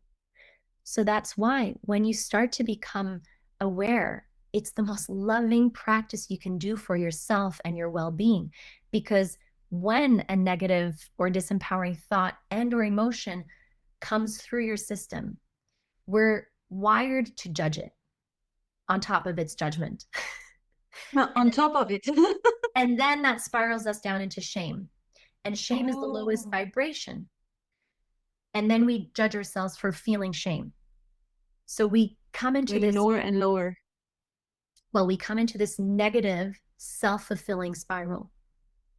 So that's why when you start to become aware, it's the most loving practice you can do for yourself and your well-being. Because when a negative or disempowering thought and or emotion comes through your system, we're wired to judge it on top of its judgment. On top of it. And then that spirals us down into shame. And shame is the lowest vibration. And then we judge ourselves for feeling shame. So we come into this lower and lower. Well, we come into this negative, self-fulfilling spiral.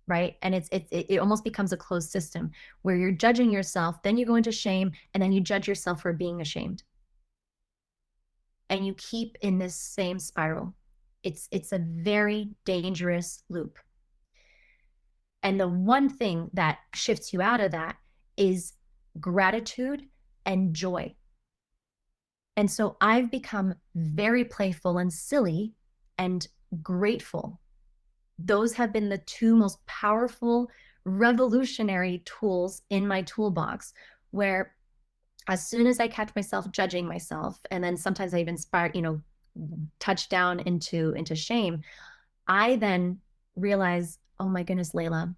right? And it almost becomes a closed system where you're judging yourself, then you go into shame, and then you judge yourself for being ashamed. And you keep in this same spiral. It's a very dangerous loop. And the one thing that shifts you out of that is gratitude and joy. And so I've become very playful and silly and grateful. Those have been the two most powerful, revolutionary tools in my toolbox, where as soon as I catch myself judging myself, and then sometimes I even touch down into shame, I then realize, oh my goodness, Leyla,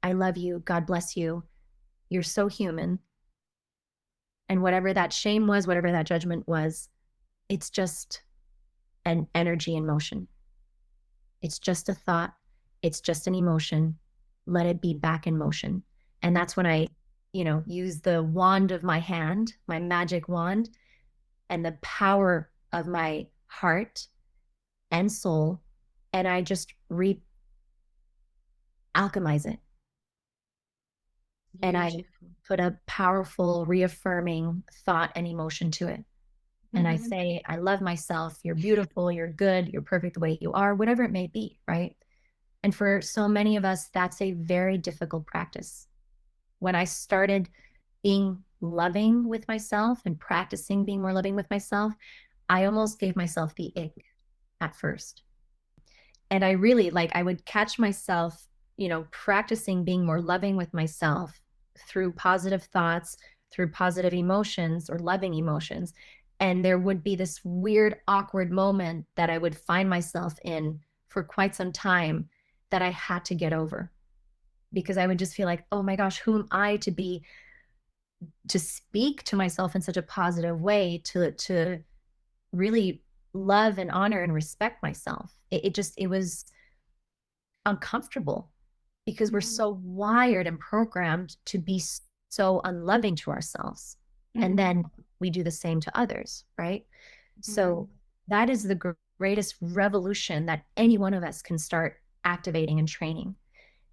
I love you. God bless you. You're so human. And whatever that shame was, whatever that judgment was, it's just an energy in motion. It's just a thought. It's just an emotion. Let it be back in motion. And that's when I, use the wand of my hand, my magic wand, and the power of my heart and soul. And I just alchemize it. And I put a powerful, reaffirming thought and emotion to it. And I say, I love myself. You're beautiful. You're good. You're perfect the way you are, whatever it may be, right? And for so many of us, that's a very difficult practice. When I started being loving with myself and practicing being more loving with myself, I almost gave myself the ick at first. And I really, I would catch myself, practicing being more loving with myself through positive thoughts, through positive emotions or loving emotions. And there would be this weird, awkward moment that I would find myself in for quite some time that I had to get over, because I would just feel like, oh my gosh, who am I to speak to myself in such a positive way, to really love and honor and respect myself. It was uncomfortable because we're so wired and programmed to be so unloving to ourselves. And then we do the same to others, right? So that is the greatest revolution that any one of us can start activating and training.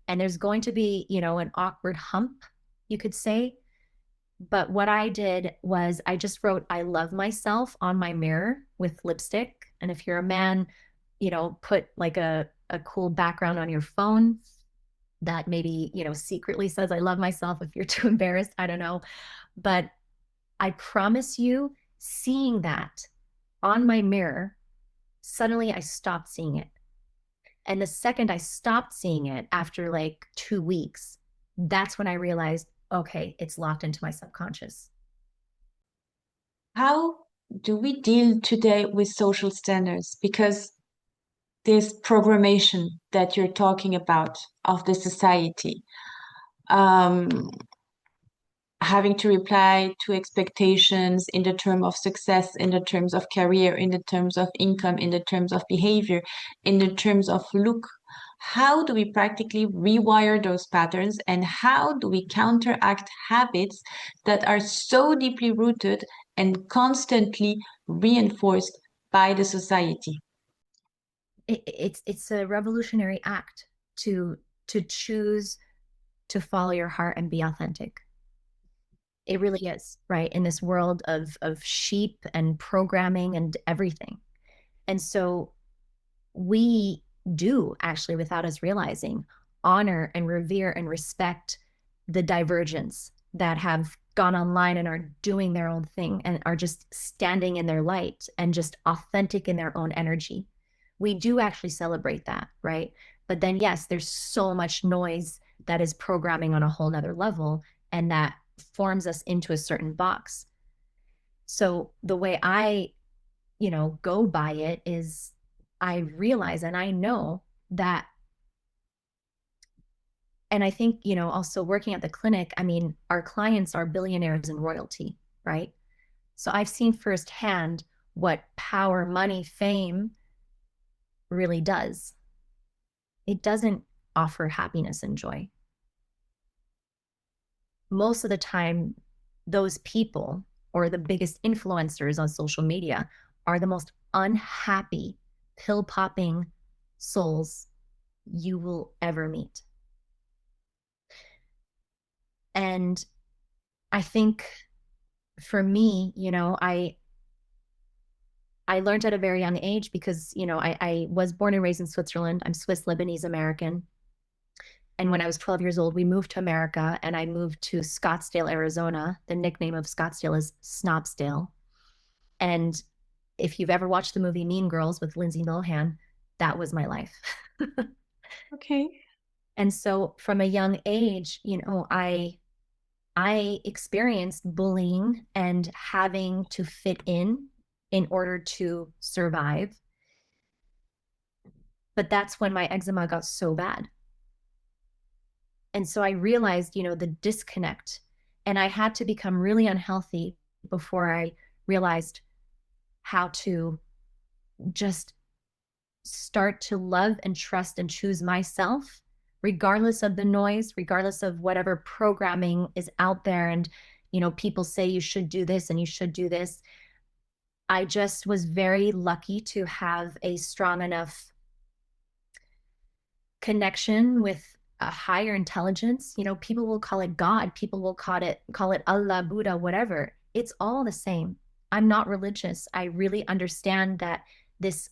And there's going to be, an awkward hump, you could say. But what I did was I just wrote, I love myself on my mirror with lipstick. And if you're a man, put a cool background on your phone that maybe, secretly says, I love myself. If you're too embarrassed, I don't know. But I promise you, seeing that on my mirror, suddenly I stopped seeing it. And the second I stopped seeing it after 2 weeks, that's when I realized, okay, it's locked into my subconscious. How do we deal today with social standards? Because this programmation that you're talking about of the society, having to reply to expectations in the terms of success, in the terms of career, in the terms of income, in the terms of behavior, in the terms of look. How do we practically rewire those patterns, and how do we counteract habits that are so deeply rooted and constantly reinforced by the society? It's a revolutionary act to choose to follow your heart and be authentic. It really is, right? In this world of sheep and programming and everything. And so we do actually, without us realizing, honor and revere and respect the divergence that have gone online and are doing their own thing and are just standing in their light and just authentic in their own energy. We do actually celebrate that, right? But then, yes, there's so much noise that is programming on a whole nother level, and that forms us into a certain box. So the way I, go by it is I realize and I know that, and I think, also working at the clinic, I mean, our clients are billionaires and royalty, right? So I've seen firsthand what power, money, fame really does. It doesn't offer happiness and joy. Most of the time, those people or the biggest influencers on social media are the most unhappy, pill popping souls you will ever meet. And I think for me, I learned at a very young age because, I was born and raised in Switzerland. I'm Swiss Lebanese American. And when I was 12 years old, we moved to America and I moved to Scottsdale, Arizona. The nickname of Scottsdale is Snobsdale. And if you've ever watched the movie Mean Girls with Lindsay Lohan, that was my life. Okay. And so from a young age, I experienced bullying and having to fit in order to survive. But that's when my eczema got so bad. And so I realized, the disconnect, and I had to become really unhealthy before I realized how to just start to love and trust and choose myself, regardless of the noise, regardless of whatever programming is out there. And, people say you should do this and you should do this. I just was very lucky to have a strong enough connection with a higher intelligence. People will call it God, people will call it Allah, Buddha, whatever. It's all the same. I'm not religious. I really understand that this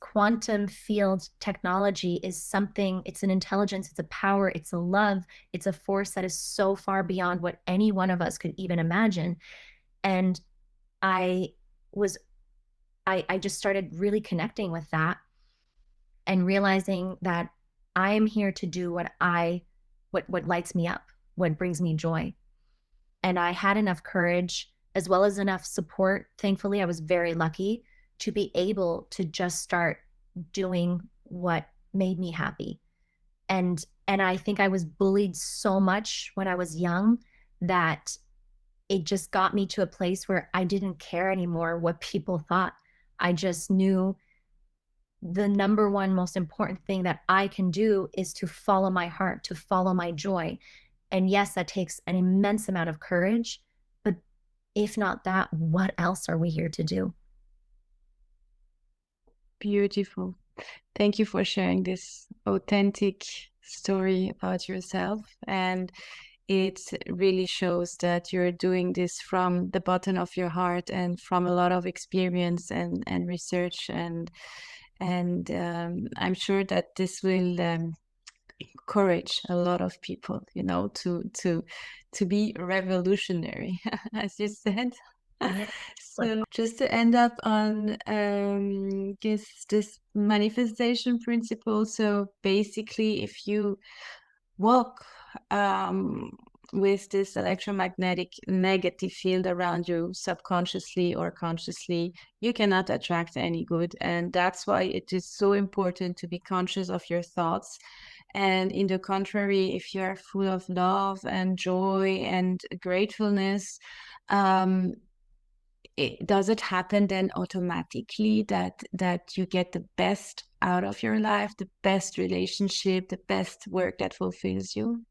quantum field technology is something, it's an intelligence, it's a power, it's a love, it's a force that is so far beyond what any one of us could even imagine. And I was I just started really connecting with that and realizing that I am here to do what lights me up, what brings me joy. And I had enough courage as well as enough support. Thankfully, I was very lucky to be able to just start doing what made me happy. And I think I was bullied so much when I was young that it just got me to a place where I didn't care anymore what people thought. I just knew the number one most important thing that I can do is to follow my heart, to follow my joy. And yes, that takes an immense amount of courage, but if not that, what else are we here to do? Beautiful. Thank you for sharing this authentic story about yourself. And it really shows that you're doing this from the bottom of your heart and from a lot of experience and research. And I'm sure that this will encourage a lot of people, to be revolutionary, as you said. Yeah. So just to end up on this manifestation principle. So basically, if you walk with this electromagnetic negative field around you, subconsciously or consciously, you cannot attract any good. And that's why it is so important to be conscious of your thoughts. And in the contrary, if you are full of love and joy and gratefulness, does it happen then automatically that you get the best out of your life, the best relationship, the best work that fulfills you?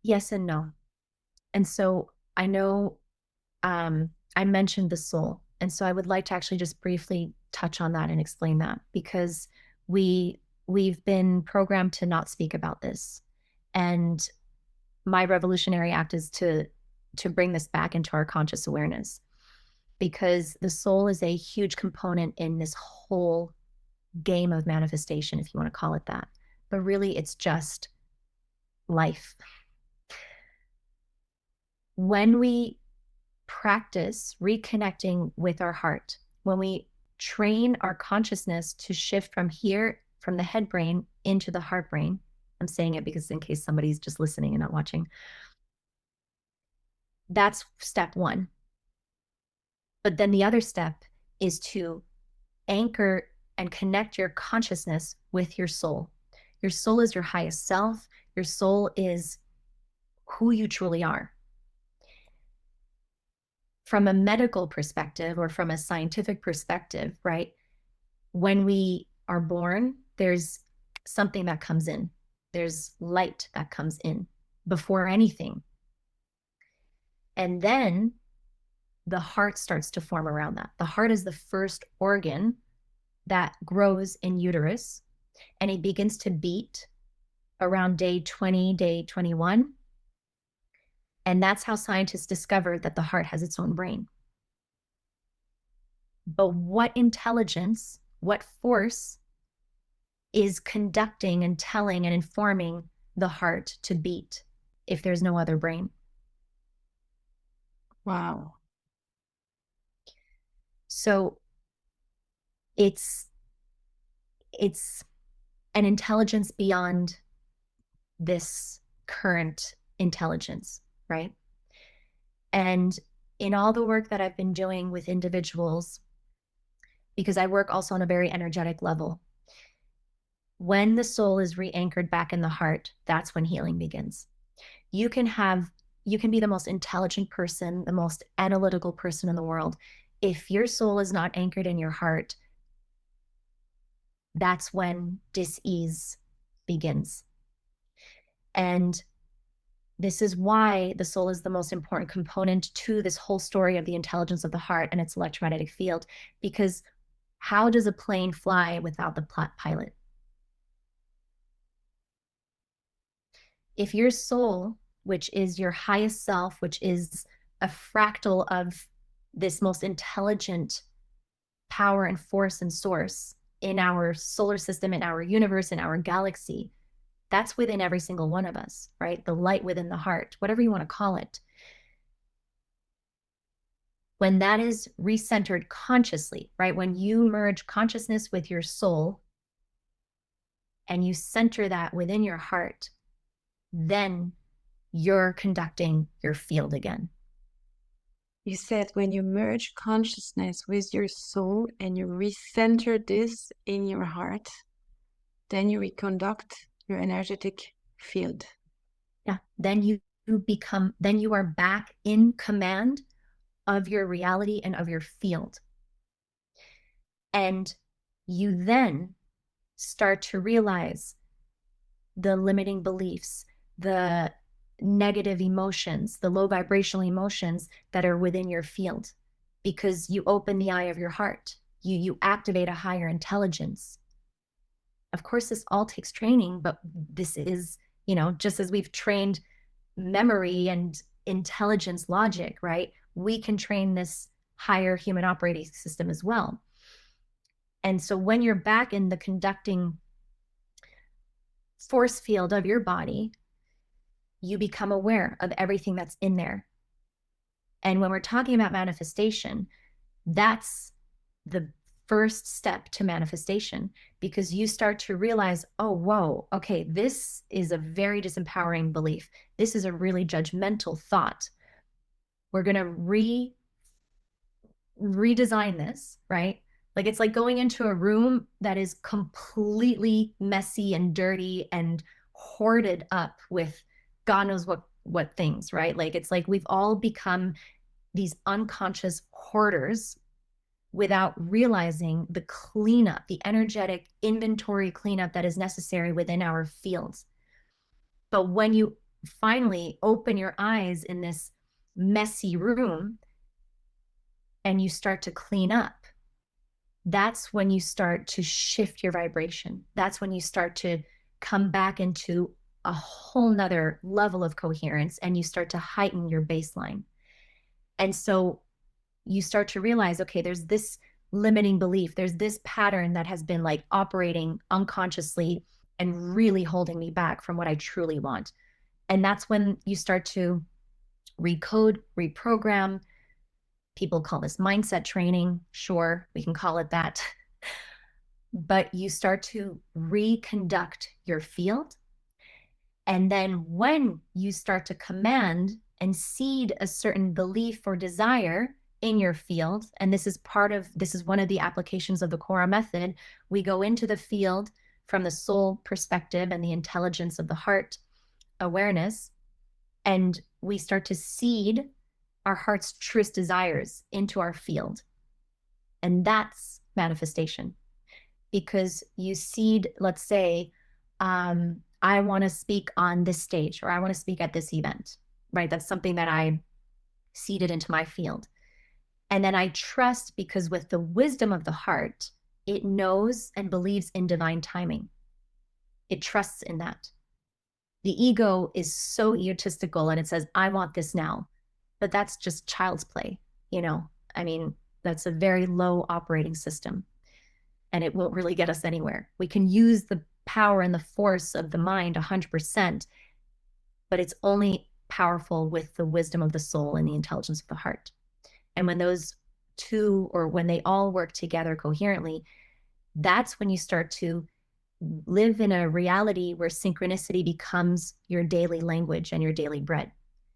Yes and no. And so I know I mentioned the soul. And so I would like to actually just briefly touch on that and explain that because we've been programmed to not speak about this. And my revolutionary act is to bring this back into our conscious awareness because the soul is a huge component in this whole game of manifestation, if you want to call it that. But really, it's just life. When we practice reconnecting with our heart, when we train our consciousness to shift from here, from the head brain into the heart brain, I'm saying it because in case somebody's just listening and not watching, that's step one. But then the other step is to anchor and connect your consciousness with your soul. Your soul is your highest self. Your soul is who you truly are. From a medical perspective or from a scientific perspective, right? When we are born, there's something that comes in. There's light that comes in before anything. And then the heart starts to form around that. The heart is the first organ that grows in uterus and it begins to beat around day 20, day 21. And that's how scientists discovered that the heart has its own brain. But what intelligence, what force is conducting and telling and informing the heart to beat if there's no other brain? Wow. So it's an intelligence beyond this current intelligence, right? And in all the work that I've been doing with individuals, because I work also on a very energetic level, when the soul is re-anchored back in the heart, that's when healing begins. You can be the most intelligent person, the most analytical person in the world. If your soul is not anchored in your heart, that's when dis-ease begins. And this is why the soul is the most important component to this whole story of the intelligence of the heart and its electromagnetic field. Because how does a plane fly without the pilot? If your soul, which is your highest self, which is a fractal of this most intelligent power and force and source in our solar system, in our universe, in our galaxy, that's within every single one of us, right? The light within the heart, whatever you want to call it. When that is recentered consciously, right? When you merge consciousness with your soul and you center that within your heart, then you're conducting your field again. You said when you merge consciousness with your soul and you recenter this in your heart, then you reconduct your energetic field. Yeah. Then you are back in command of your reality and of your field. And you then start to realize the limiting beliefs, the negative emotions, the low vibrational emotions that are within your field, because you open the eye of your heart. You activate a higher intelligence. Of course, this all takes training, but this is, just as we've trained memory and intelligence logic, right? We can train this higher human operating system as well. And so when you're back in the conducting force field of your body, you become aware of everything that's in there. And when we're talking about manifestation, that's the first step to manifestation, because you start to realize, oh, whoa, okay, this is a very disempowering belief. This is a really judgmental thought. We're going to redesign this, right? Like it's like going into a room that is completely messy and dirty and hoarded up with God knows what things, right? Like it's like we've all become these unconscious hoarders without realizing the cleanup, the energetic inventory cleanup that is necessary within our fields. But when you finally open your eyes in this messy room and you start to clean up, that's when you start to shift your vibration. That's when you start to come back into a whole nother level of coherence and you start to heighten your baseline. And so you start to realize, okay, there's this limiting belief. There's this pattern that has been like operating unconsciously and really holding me back from what I truly want. And that's when you start to recode, reprogram. People call this mindset training. Sure, we can call it that. But you start to reconduct your field. And then when you start to command and seed a certain belief or desire in your field, and this is one of the applications of the Cora method, we go into the field from the soul perspective and the intelligence of the heart awareness, and we start to seed our heart's truest desires into our field. And that's manifestation. Because you seed, let's say, I want to speak on this stage, or I want to speak at this event, right? That's something that I seeded into my field. And then I trust, because with the wisdom of the heart, it knows and believes in divine timing. It trusts in that. The ego is so egotistical and it says, I want this now. But that's just child's play, I mean, that's a very low operating system and it won't really get us anywhere. We can use the power and the force of the mind 100%, but it's only powerful with the wisdom of the soul and the intelligence of the heart. And when those two, or when they all work together coherently, that's when you start to live in a reality where synchronicity becomes your daily language and your daily bread,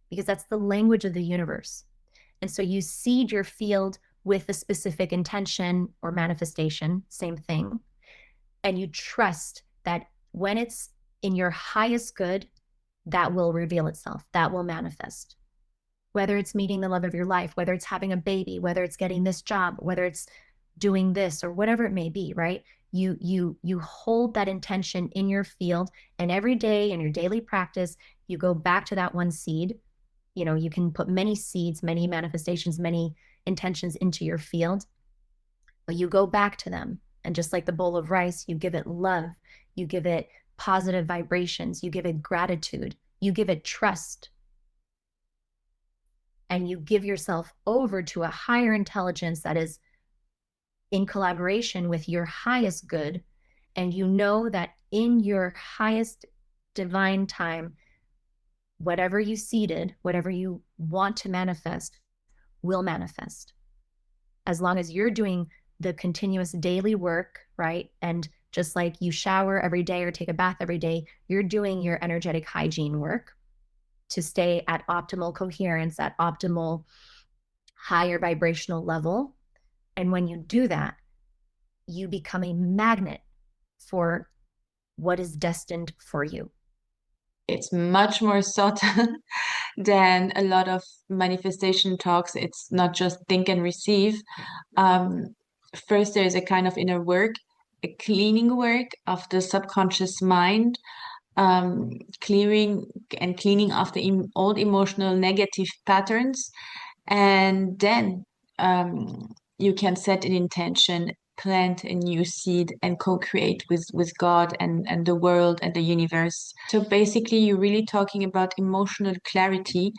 because that's the language of the universe. And so you seed your field with a specific intention or manifestation, same thing. And you trust that when it's in your highest good, that will reveal itself, that will manifest. Whether it's meeting the love of your life, whether it's having a baby, whether it's getting this job, whether it's doing this or whatever it may be, right? You hold that intention in your field, and every day in your daily practice, you go back to that one seed. You can put many seeds, many manifestations, many intentions into your field, but you go back to them. And just like the bowl of rice, you give it love, you give it positive vibrations, you give it gratitude, you give it trust, and you give yourself over to a higher intelligence that is in collaboration with your highest good. And you know that in your highest divine time, whatever you seeded, whatever you want to manifest, will manifest. As long as you're doing the continuous daily work, right? And just like you shower every day or take a bath every day, you're doing your energetic hygiene work to stay at optimal coherence, at optimal higher vibrational level. And when you do that, you become a magnet for what is destined for you. It's much more subtle than a lot of manifestation talks. It's not just think and receive. First, there is a kind of inner work, a cleaning work of the subconscious mind, clearing and cleaning of the old emotional negative patterns. And then you can set an intention, plant a new seed, and co-create with God and the world and the universe. So basically, you're really talking about emotional clarity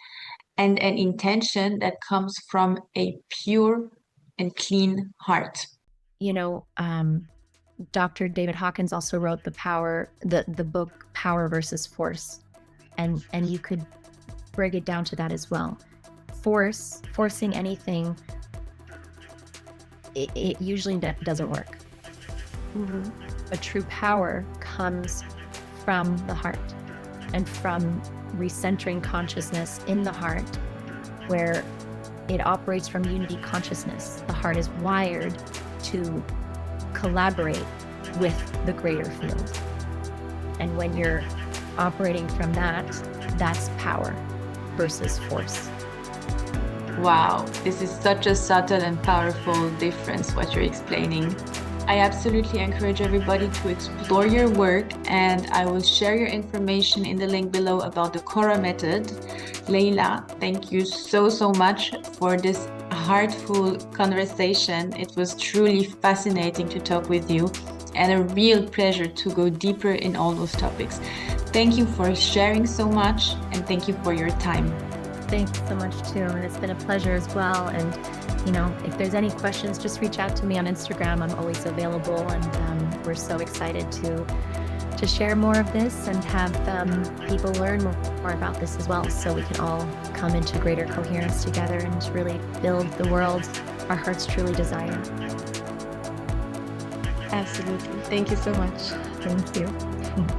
and an intention that comes from a pure and clean heart. Dr. David Hawkins also wrote the book Power versus Force, and you could break it down to that as well. Forcing anything, it usually doesn't work. Mm-hmm. But true power comes from the heart and from recentering consciousness in the heart, where it operates from unity consciousness. The heart is wired to collaborate with the greater field. And when you're operating from that, that's power versus force. Wow, this is such a subtle and powerful difference, what you're explaining. I absolutely encourage everybody to explore your work, and I will share your information in the link below about the Kora method. Leyla, thank you so much for this heartful conversation. It was truly fascinating to talk with you and a real pleasure to go deeper in all those topics. Thank you for sharing so much, and thank you for your time. Thanks so much too, and it's been a pleasure as well. And if there's any questions, just reach out to me on Instagram. I'm always available, and we're so excited to share more of this and have people learn more about this as well, so we can all come into greater coherence together and really build the world our hearts truly desire. Absolutely. Thank you so much. Thank you.